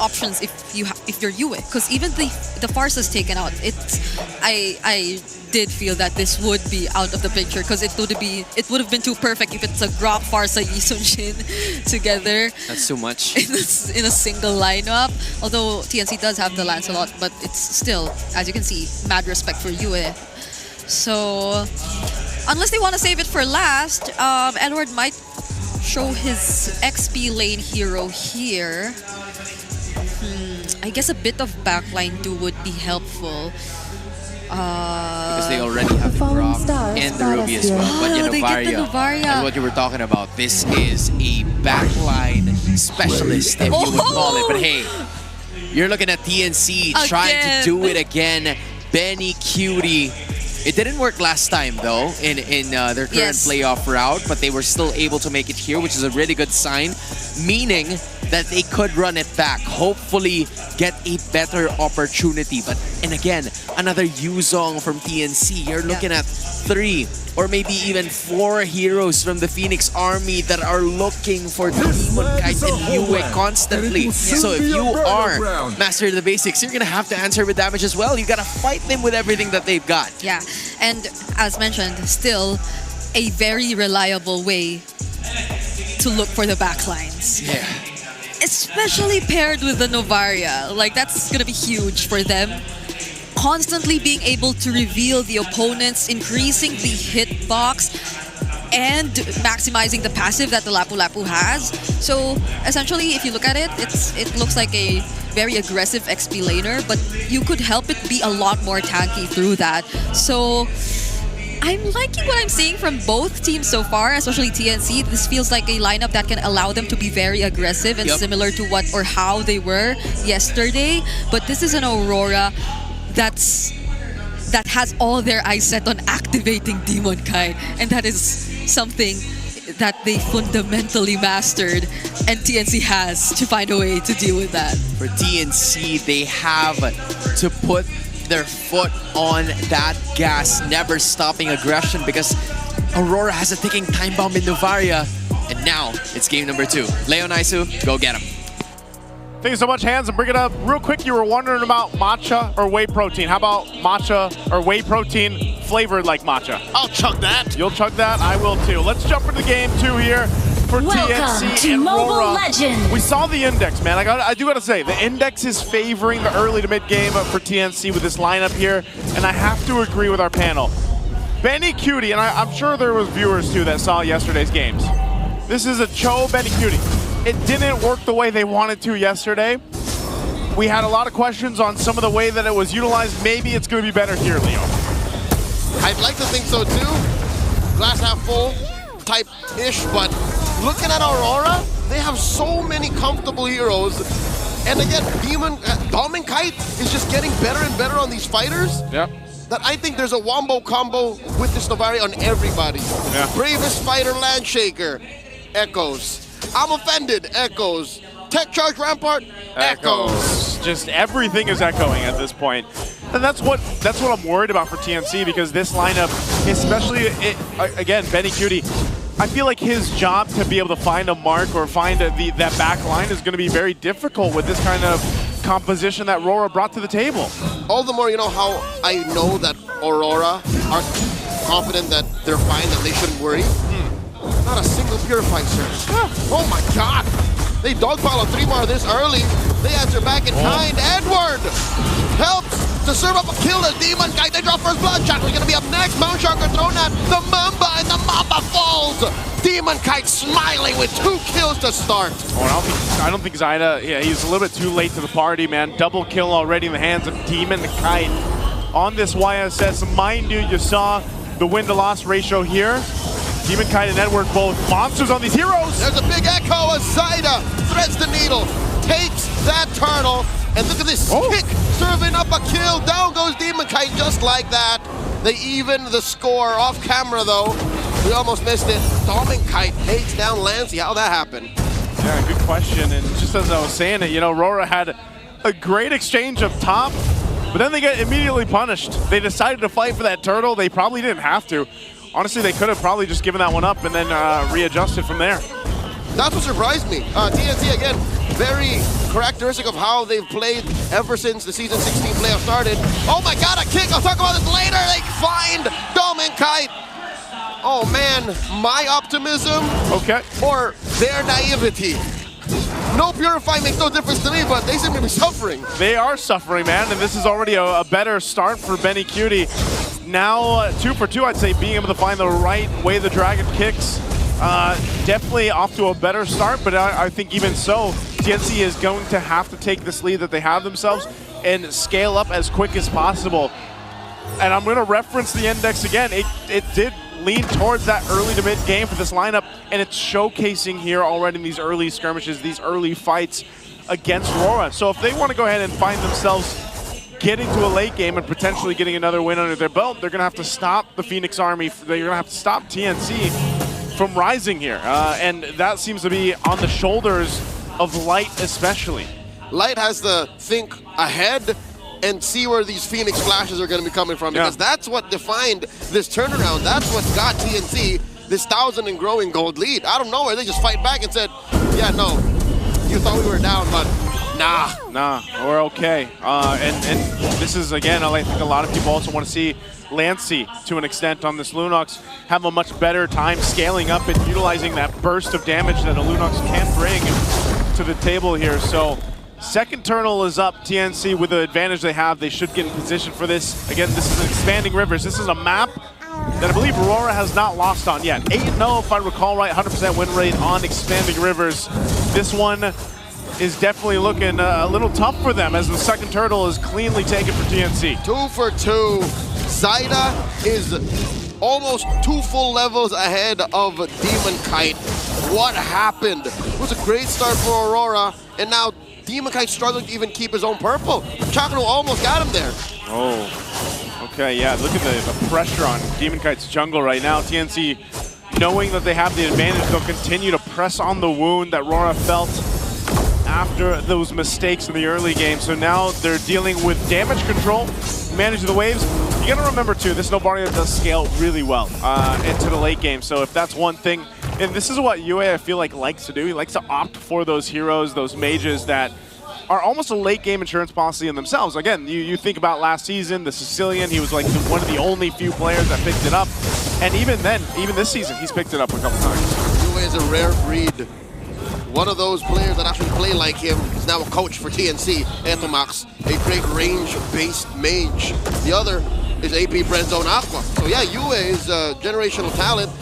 options if you're Yue, because even the Farsa's taken out. I did feel that this would be out of the picture because it would have been too perfect if it's a Grok, Farsa, Yi Sun-shin together. That's too much. In a single lineup. Although TNC does have the Lancelot, but it's still, as you can see, mad respect for Yue. So, unless they want to save it for last, Edward might show his XP lane hero here. I guess a bit of backline too would be helpful. Because they already have the Grok and the Ruby as well. But they get the Novaria. And what you were talking about, this is a backline specialist, if you would call it. But hey, you're looking at TNC trying to do it again. Benny Cutie. It didn't work last time though in their current playoff route, but they were still able to make it here, which is a really good sign, meaning that they could run it back, hopefully get a better opportunity. And again, another Yuzong from TNC. You're looking at 3 or maybe even 4 heroes from the Phoenix Army that are looking for the Demon Kite and Yue constantly. So if you are Master of the Basics, you're gonna have to answer with damage as well. You gotta fight them with everything that they've got. Yeah, and as mentioned, still a very reliable way to look for the backlines. Yeah. Especially paired with the Novaria. Like, that's gonna be huge for them. Constantly being able to reveal the opponents, increasing the hitbox, and maximizing the passive that the Lapu Lapu has. So essentially, if you look at it, it looks like a very aggressive XP laner, but you could help it be a lot more tanky through that. So I'm liking what I'm seeing from both teams so far, especially TNC. This feels like a lineup that can allow them to be very aggressive and similar to what or how they were yesterday. But this is an Aurora that has all their eyes set on activating Demon Kite, and that is something that they fundamentally mastered, and TNC has to find a way to deal with that. For TNC, they have to put their foot on that gas, never stopping aggression, because Aurora has a ticking time bomb in Novaria, and now it's game number 2. Leonaisu, go get him. Thank you so much, Hans. And bring it up real quick. You were wondering about matcha or whey protein. How about matcha or whey protein flavored like matcha? I'll chug that. You'll chug that? I will too. Let's jump into game 2 here for TNC and Aurora. Legend. We saw the index, man. I do gotta say, the index is favoring the early to mid game for TNC with this lineup here, and I have to agree with our panel. Benny Cutie, and I'm sure there was viewers too that saw yesterday's games. This is a Cho Benny Cutie. It didn't work the way they wanted to yesterday. We had a lot of questions on some of the way that it was utilized. Maybe it's going to be better here, Leo. I'd like to think so too. Glass half full type-ish, but looking at Aurora, they have so many comfortable heroes. And again, Demon Kite is just getting better and better on these fighters. Yep. That I think there's a wombo combo with this Novaria on everybody. Yeah. Bravest fighter, Landshaker, echoes. I'm offended, echoes. Tech charge Rampart, echoes. Just everything is echoing at this point. And that's what I'm worried about for TNC, because this lineup, especially, again, Benny Cutie, I feel like his job to be able to find a mark or find that back line is going to be very difficult with this kind of composition that Aurora brought to the table. All the more, you know how I know that Aurora are confident that they're fine, that they shouldn't worry. Not a single Purify surge. Oh my god! They dogpile a 3-bar this early. They answer back in kind. Edward helps to serve up a kill as Demon Kite. They draw first blood. Shackle's gonna be up next. Mount Shark are thrown at the Mamba, and the Mamba falls. Demon Kite smiling with 2 kills to start. Oh, I don't think Zyda, he's a little bit too late to the party, man. Double kill already in the hands of Demon Kite on this YSS. Mind you, you saw the win-to-loss ratio here. Demon Kite and Edward both monsters on these heroes. There's a big echo as Zyda threads the needle, takes that turtle, and look at this kick, serving up a kill. Down goes Demon Kite just like that. They even the score off camera though. We almost missed it. Demon Kite takes down Lancey. How'd that happen? Yeah, good question. And just as I was saying it, you know, Aurora had a great exchange up top, but then they get immediately punished. They decided to fight for that turtle. They probably didn't have to. Honestly, they could have probably just given that one up and then readjusted from there. That's what surprised me. TNC again, very characteristic of how they've played ever since the Season 16 playoff started. Oh my god, a kick! I'll talk about this later! They find Dominkite! Oh man, my optimism or their naivety. No Purify makes no difference to me, but they seem to be suffering. They are suffering, man, and this is already a better start for Benny Cutie. Now 2 for 2, I'd say, being able to find the right way the Dragon kicks. Definitely off to a better start, but I think even so, TNC is going to have to take this lead that they have themselves and scale up as quick as possible. And I'm going to reference the index again. It did lean towards that early to mid game for this lineup, and it's showcasing here already in these early skirmishes, these early fights against Aurora. So if they want to go ahead and find themselves getting to a late game and potentially getting another win under their belt, they're going to have to stop the Phoenix Army. They're going to have to stop TNC from rising here. And that seems to be on the shoulders of Light especially. Light has to think ahead and see where these Phoenix flashes are going to be coming from, because that's what defined this turnaround. That's what got TNC this 1,000 and growing gold lead. Out of nowhere, they just fight back and said, yeah, no, you thought we were down, but nah, we're okay. And this is, again, I think a lot of people also want to see Lancey, to an extent, on this Lunox have a much better time scaling up and utilizing that burst of damage that a Lunox can bring to the table here. So second turtle is up. TNC, with the advantage they have, they should get in position for this. Again, this is Expanding Rivers. This is a map that I believe Aurora has not lost on yet. 8-0, if I recall right, 100% win rate on Expanding Rivers. This one is definitely looking a little tough for them, as the second turtle is cleanly taken for TNC. 2 for 2. Zyda is almost 2 full levels ahead of Dominkite. What happened? It was a great start for Aurora, and now Dominkite struggling to even keep his own purple. Chakano almost got him there. Oh, okay, yeah, look at the pressure on Dominkite's jungle right now. TNC, knowing that they have the advantage, they'll continue to press on the wound that Aurora felt after those mistakes in the early game. So now they're dealing with damage control, manage the waves. You gotta remember too, this Novaria does scale really well into the late game. So if that's one thing, and this is what UA I feel like likes to do, he likes to opt for those heroes, those mages that are almost a late game insurance policy in themselves. Again, you think about last season, the Sicilian, he was like one of the only few players that picked it up. And even then, even this season, he's picked it up a couple times. UA is a rare breed. One of those players that actually play like him is now a coach for TNC, Etomax, a great range-based mage. The other is AP Brenzone Aqua. So yeah, UA is a generational talent.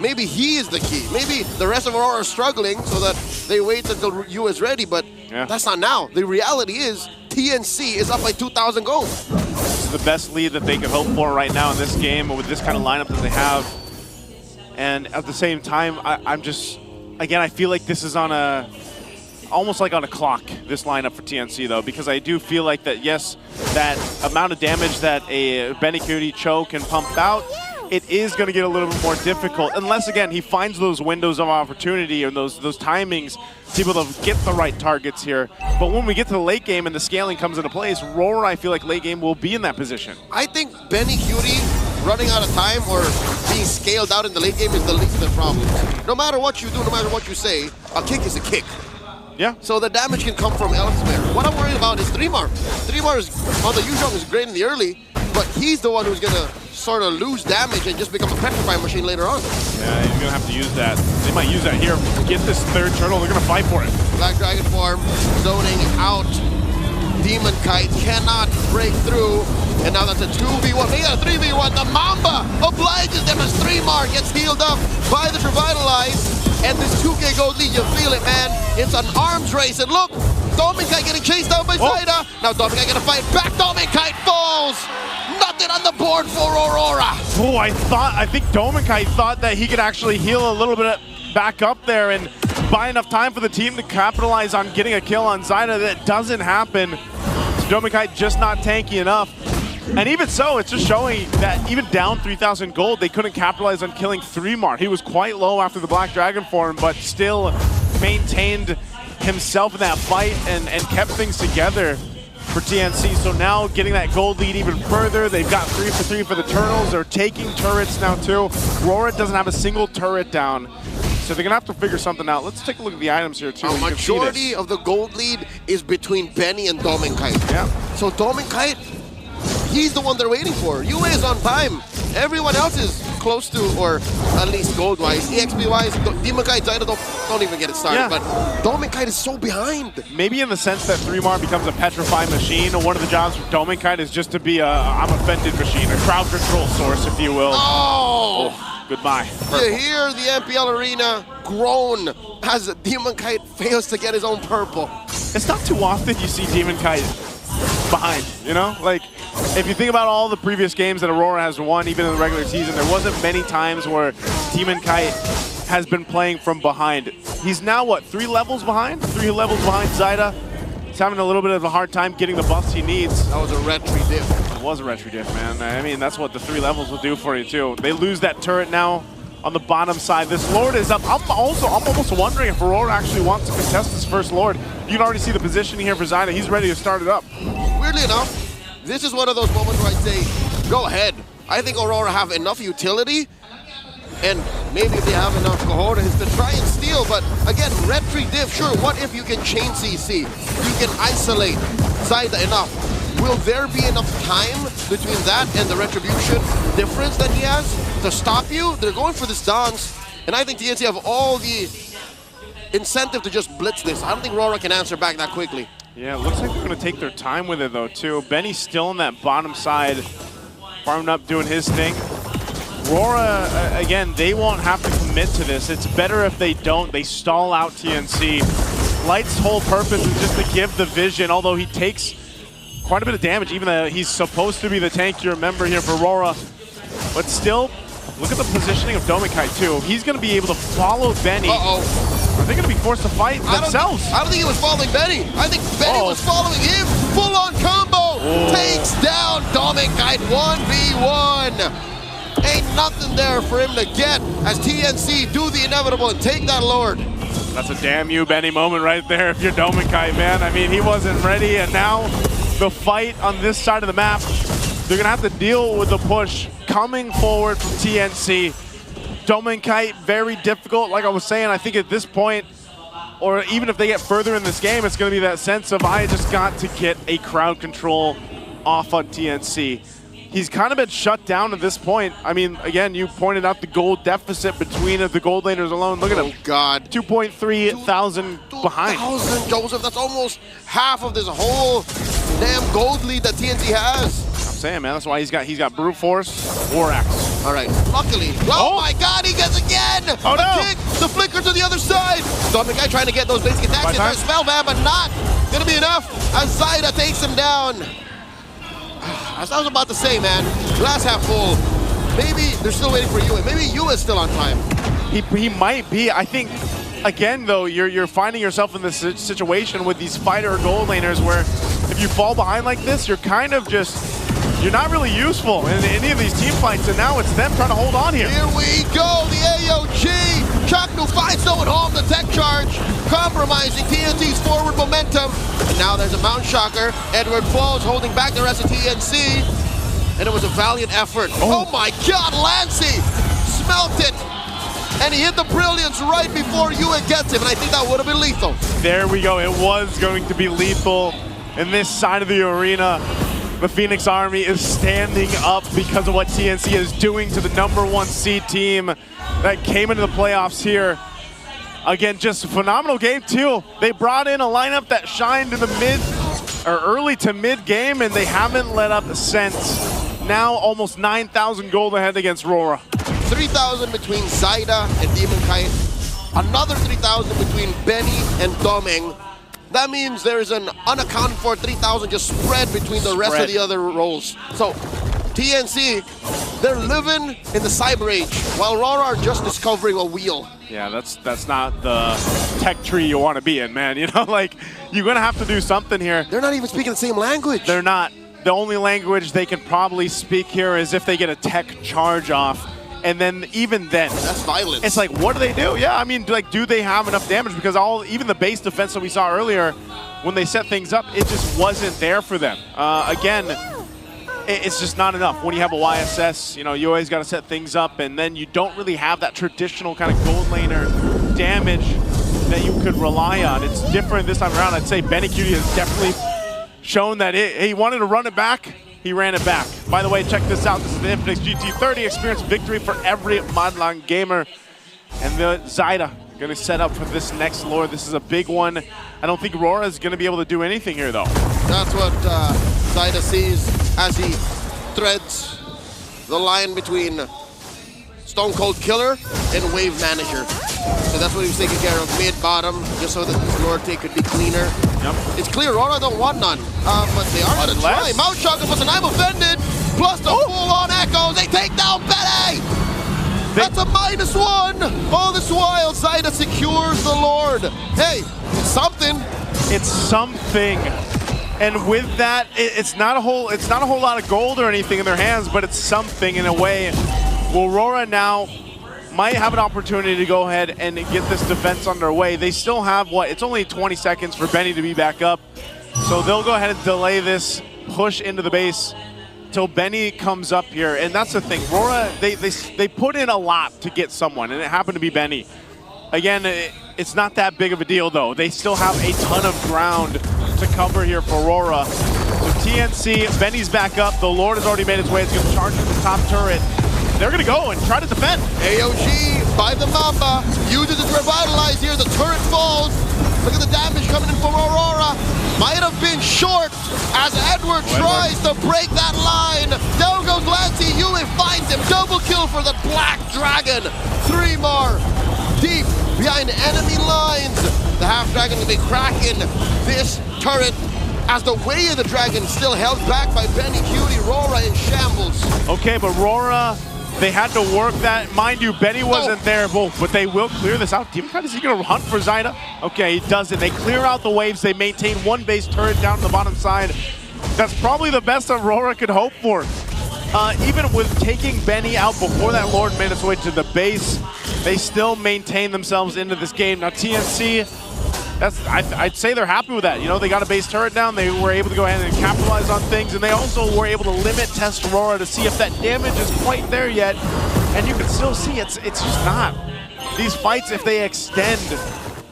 Maybe he is the key. Maybe the rest of Aurora are struggling so that they wait until UA is ready, but that's not now. The reality is TNC is up by 2,000 gold. This is the best lead that they could hope for right now in this game with this kind of lineup that they have. And at the same time, I'm just, again, I feel like this is on almost like on a clock, this lineup for TNC though, because I do feel like that, yes, that amount of damage that a Benny Cutie Cho can pump out, it is going to get a little bit more difficult, unless, again, he finds those windows of opportunity and those timings to be able to get the right targets here. But when we get to the late game and the scaling comes into place, Aurora, I feel like late game will be in that position. I think Benny Cutie running out of time or being scaled out in the late game is the least of their problems. No matter what you do, no matter what you say, a kick is a kick. Yeah. So the damage can come from elsewhere. What I'm worried about is 3mar. 3mar is, on the Yuzhong, is great in the early, but he's the one who's going to sort of lose damage and just become a petrifying machine later on. Yeah, he's going to have to use that. They might use that here. Get this third turtle, they're going to fight for it. Black Dragon form, zoning out. Dominkite cannot break through. And now that's a 2v1. They got a 3v1. The Mamba obliges them as 3mar gets healed up by the Revitalize. And this 2K gold lead, you feel it, man. It's an arms race. And look, Dominkite getting chased down by Zyda. Now Dominkite gonna fight back. Dominkite falls. Nothing on the board for Aurora. Oh, I think Dominkite thought that he could actually heal a little bit back up there and buy enough time for the team to capitalize on getting a kill on Zyda. That doesn't happen. Dominkite just not tanky enough. And even so, it's just showing that even down 3,000 gold, they couldn't capitalize on killing 3mar. He was quite low after the Black Dragon form, but still maintained himself in that fight and kept things together for TNC. So now getting that gold lead even further. They've got 3 for 3 for the turtles. They're taking turrets now too. Aurora doesn't have a single turret down. so they're going to have to figure something out. Let's take a look at the items here, too. A You can see majority this. of the gold lead is between Benny and Dominkite. Yeah. So Dominkite, he's the one they're waiting for. UA is on time. Everyone else is close to, or at least gold-wise. EXP-wise, Dominkite, Zyda don't even get it started. Yeah. But Dominkite is so behind. Maybe in the sense that 3mar becomes a petrified machine, one of the jobs for Dominkite is just to be a I'm offended machine, a crowd control source, if you will. Oh! Goodbye. You hear the MPL arena groan as Dominkite fails to get his own purple. It's not too often you see Dominkite behind, you know? Like, if you think about all the previous games that Aurora has won, even in the regular season, there wasn't many times where Dominkite has been playing from behind. He's now, what, 3 levels behind? 3 levels behind Zyda. He's having a little bit of a hard time getting the buffs he needs. That was a retry diff. It was a retry diff, man. I mean, that's what the 3 levels will do for you, too. They lose that turret now on the bottom side. This Lord is up. I'm almost wondering if Aurora actually wants to contest this first Lord. You can already see the positioning here for Zyda. He's ready to start it up. Weirdly enough, this is one of those moments where I'd say, go ahead. I think Aurora have enough utility, and maybe if they have enough cojones to try and steal, but again, retry diff, sure, what if you can chain CC? You can isolate Zyda enough. Will there be enough time between that and the retribution difference that he has to stop you? They're going for this dance, and I think TNC have all the incentive to just blitz this. I don't think Aurora can answer back that quickly. Yeah, it looks like they're going to take their time with it, though, too. Benny's still on that bottom side, farming up, doing his thing. Aurora, again, they won't have to commit to this. It's better if they don't. They stall out TNC. Light's whole purpose is just to give the vision, although he takes quite a bit of damage, even though he's supposed to be the tankier member here for Aurora. But still, look at the positioning of Dominkite, too. He's going to be able to follow Benny. Uh-oh. Are they going to be forced to fight themselves? I don't think he was following Benny. I think Benny was following him. Full-on combo. Takes down Dominkite 1v1. Ain't nothing there for him to get as TNC do the inevitable and take that Lord. That's a damn you, Benny moment right there if you're Dominkite, man. I mean, he wasn't ready, and now the fight on this side of the map, they're going to have to deal with the push coming forward from TNC. Dominkite, very difficult. Like I was saying, I think at this point, or even if they get further in this game, it's going to be that sense of I just got to get a crowd control off on TNC. He's kind of been shut down at this point. I mean, again, you pointed out the gold deficit between the gold laners alone. Look at him. Oh, God. 2.3 thousand behind. 2,000, Joseph. That's almost half of this whole damn gold lead that TNC has. I'm saying, man, that's why he's got brute force, war axe. All right, luckily. Oh my God, he gets again! Oh the no! Kick, the flicker to the other side! Dominkite trying to get those basic attacks in there. Spellbound, but not gonna be enough as Zyda takes him down. As I was about to say, man, glass half full. Maybe they're still waiting for Yue. Maybe Yue is still on time. He might be. I think, again, though, you're finding yourself in this situation with these fighter gold laners where if you fall behind like this, you're kind of just, you're not really useful in any of these team fights, and now it's them trying to hold on here. Here we go, the AOG. Chaknu finds no one home, the tech charge, compromising TNC's forward momentum. And now there's a Mount Shocker. Edward falls, holding back the rest of TNC. And it was a valiant effort. Oh my God, Lancey smelt it. And he hit the brilliance right before Yue gets him, and I think that would have been lethal. There we go. It was going to be lethal in this side of the arena. The Phoenix Army is standing up because of what TNC is doing to the #1 seed team that came into the playoffs here. Again, just a phenomenal game too. They brought in a lineup that shined in the early to mid game, and they haven't let up since. Now almost 9,000 gold ahead against Aurora. 3,000 between Zyda and Dominkite. Another 3,000 between Benny and Doming. That means there's an unaccounted for 3,000 just spread between the rest of the other roles. So TNC, they're living in the cyber age, while Aurora are just discovering a wheel. Yeah, that's not the tech tree you want to be in, man. You know, like, you're going to have to do something here. They're not even speaking the same language. They're not. The only language they can probably speak here is if they get a tech charge off. And then even then, that's violence. It's like, what do they do? Yeah, I mean, like, do they have enough damage? Because even the base defense that we saw earlier, when they set things up, it just wasn't there for them. Again, it's just not enough. When you have a YSS, you know, you always got to set things up, and then you don't really have that traditional kind of gold laner damage that you could rely on. It's different this time around. I'd say Benikudi has definitely shown that he wanted to run it back. He ran it back. By the way, check this out. This is the Infinix GT30. Experience victory for every Madlang gamer. And the Zyda going to set up for this next Lord. This is a big one. I don't think Aurora is going to be able to do anything here, though. That's what Zyda sees as he threads the line between Stone Cold Killer and Wave Manager. So that's what he was taking care of, mid-bottom, just so that this Lord take could be cleaner. Yep. It's clear Aurora don't want none, but they are going to try. Mount Shotgun was an I'm offended, plus the full-on echoes. They take down Betty! That's a -1! All this while, Zyda secures the Lord. Hey, it's something. It's something. And with that, it's not a whole lot of gold or anything in their hands, but it's something in a way. Well, Aurora now might have an opportunity to go ahead and get this defense underway. They still have, what, it's only 20 seconds for Benny to be back up. So they'll go ahead and delay this push into the base till Benny comes up here. And that's the thing, Aurora, they put in a lot to get someone, and it happened to be Benny. Again, it's not that big of a deal, though. They still have a ton of ground to cover here for Aurora. So TNC, Benny's back up. The Lord has already made its way. It's going to charge to the top turret. They're going to go and try to defend. AOG by the Mamba uses it to revitalize here. The turret falls. Look at the damage coming in from Aurora. Might have been short as Edward tries to break that line. Down goes Lancey. Yue finds him. Double kill for the Black Dragon. 3 more deep behind enemy lines. The Half Dragon will be cracking this turret as the way of the dragon still held back by Benikudi. Aurora in shambles. Okay, but Aurora, they had to work that. Mind you, Benny wasn't there, but they will clear this out. Demoncut, is he going to hunt for Zyda? Okay, he does it. They clear out the waves. They maintain one base turret down the bottom side. That's probably the best Aurora could hope for. Even with taking Benny out before that Lord made its way to the base, they still maintain themselves into this game. Now TNC, I'd say they're happy with that. You know, they got a base turret down. They were able to go ahead and capitalize on things, and they also were able to limit test Aurora to see if that damage is quite there yet. And you can still see it's just not. These fights, if they extend,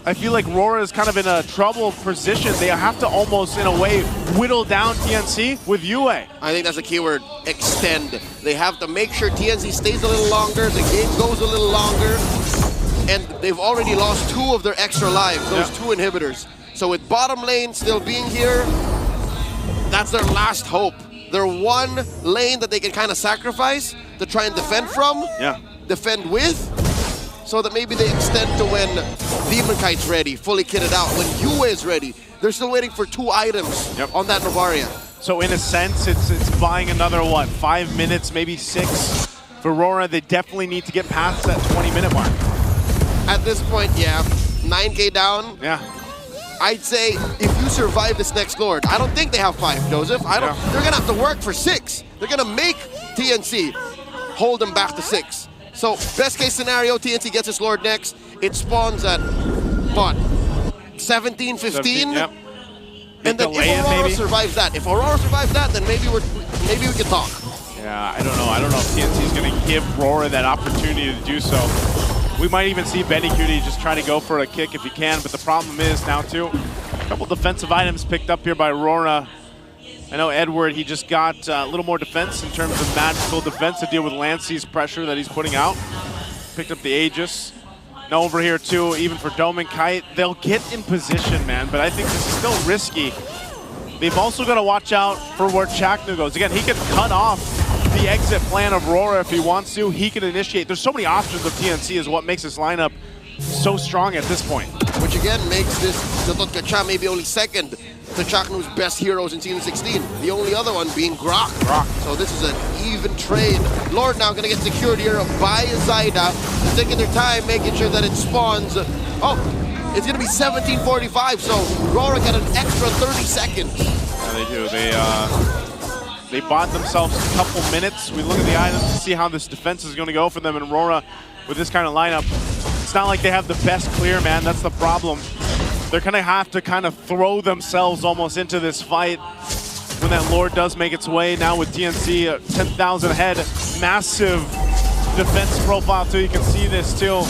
I feel like Aurora is kind of in a trouble position. They have to almost, in a way, whittle down TNC with Yue. I think that's the keyword, extend. They have to make sure TNC stays a little longer, the game goes a little longer, and they've already lost 2 of their extra lives, those 2 inhibitors. So with bottom lane still being here, that's their last hope. Their one lane that they can kind of sacrifice to try and defend from, defend with, so that maybe they extend to when Demon Kite's ready, fully kitted out, when Yue is ready. They're still waiting for 2 items on that Novaria. So in a sense, it's buying another, what, 5 minutes, maybe 6? For Aurora, they definitely need to get past that 20-minute mark. At this point, 9K down. Yeah. I'd say if you survive this next Lord, I don't think they have 5, Joseph. They're gonna have to work for 6. They're gonna make TNC hold them back to 6. So best case scenario, TNC gets his Lord next. It spawns at, what, 17, 15? Yep. And then if Aurora survives that, then maybe we can talk. Yeah, I don't know. I don't know if TNC is going to give Aurora that opportunity to do so. We might even see Benikudi just try to go for a kick if he can, but the problem is now, too, a couple defensive items picked up here by Aurora. I know Edward, he just got a little more defense in terms of magical defense to deal with Lancey's pressure that he's putting out. Picked up the Aegis. Now over here too, even for Dome and Kite, they'll get in position, man, but I think this is still risky. They've also got to watch out for where Chaknu goes. Again, he can cut off the exit plan of Aurora if he wants to. He can initiate. There's so many options of TNC is what makes this lineup so strong at this point. Which again makes this Dotkacha maybe only second to Chaknu's best heroes in Season 16. The only other one being Grok. So this is an even trade. Lord now gonna get secured here by Zyda. They're taking their time, making sure that it spawns. Oh, it's gonna be 17:45, so Aurora got an extra 30 seconds. Yeah, they do. They bought themselves a couple minutes. We look at the items to see how this defense is gonna go for them, and Aurora with this kind of lineup, it's not like they have the best clear, man. That's the problem. They're gonna have to kind of throw themselves almost into this fight when that Lord does make its way. Now with TNC 10,000 ahead, massive defense profile too. You can see this too.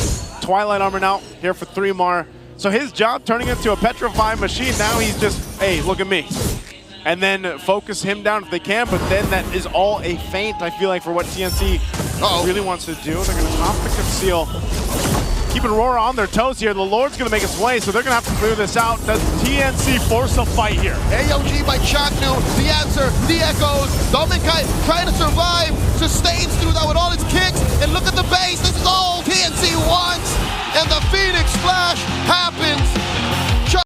Twilight Armor now, here for 3 more. So his job turning into a petrifying machine, now he's just, hey, look at me. And then focus him down if they can, but then that is all a feint, I feel like, for what TNC really wants to do. They're going to top the conceal. Keeping Aurora on their toes here. The Lord's going to make its way, so they're going to have to clear this out. Does TNC force a fight here? AOG by Chaknu, the answer, the echoes. Dominkai trying to survive, sustains through that with all his kicks. And look at the base, this is all TNC wants. And the Phoenix Splash happens.